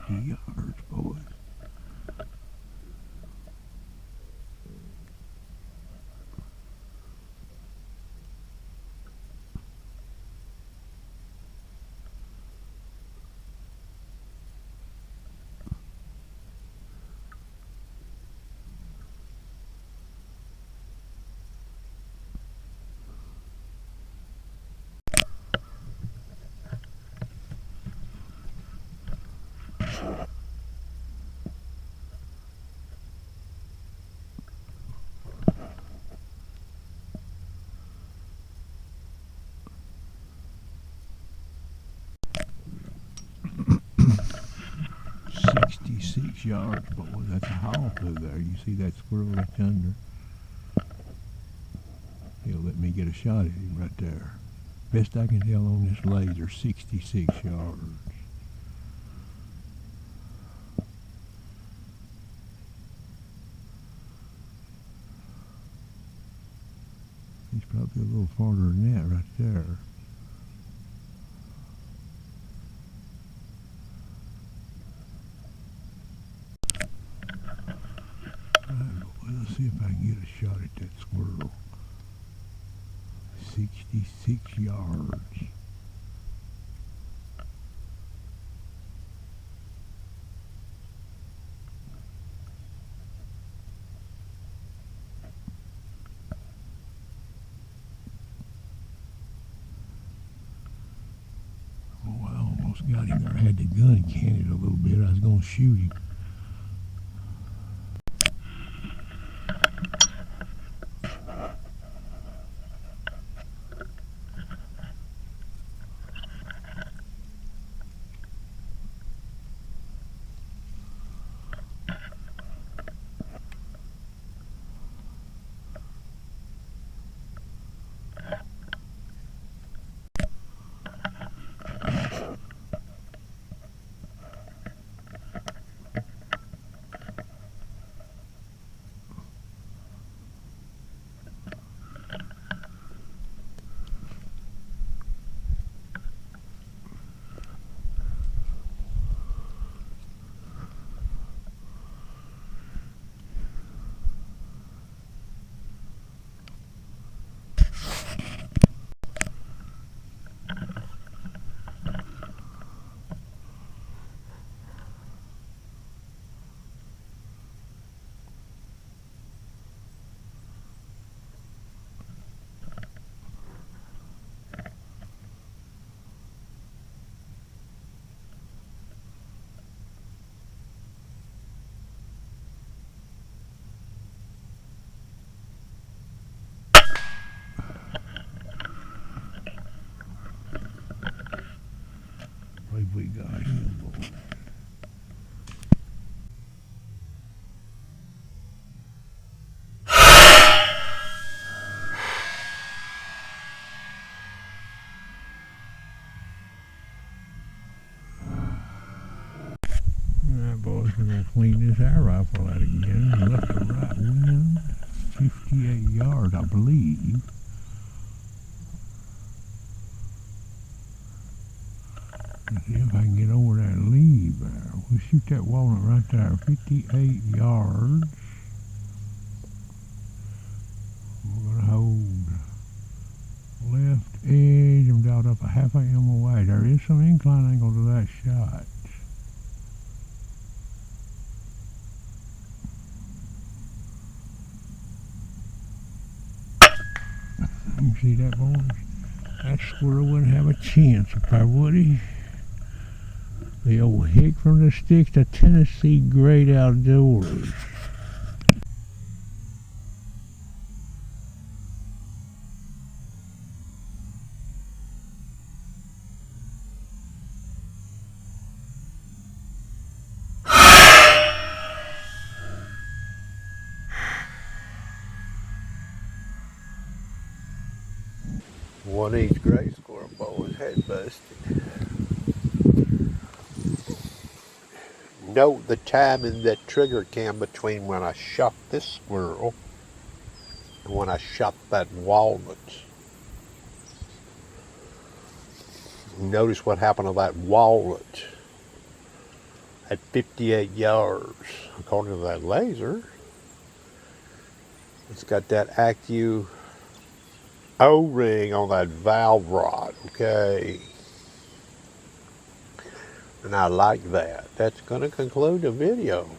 yards, boys. "66 yards, boys. That's a haul through there. You see that squirrel that's under? He'll let me get a shot at him right there. Best I can tell on this laser, 66 yards. He's probably a little farther than that right there. Let's see if I can get a shot at that squirrel. 66 yards. Oh, I almost got him there. I had the gun canted a little bit. I was going to shoot him. We got him, boy. Alright, boys, we're going to clean this air rifle out again. Left to right wind, 58 yards, I believe. Let's see if I can get over that lead there. We'll shoot that walnut right there, 58 yards. We're going to hold left edge. I'm dialed up a half AM away. There is some incline angle to that shot. You see that, boys? That squirrel wouldn't have a chance up there, would he? The old hick from the sticks, the Tennessee Great Outdoors. One of these gray squirrel boys head busted. Note the time in that trigger cam between when I shot this squirrel and when I shot that walnut. Notice what happened to that walnut. at 58 yards, according to that laser. It's got that Accu O-ring on that valve rod, okay? And I like that. That's going to conclude the video.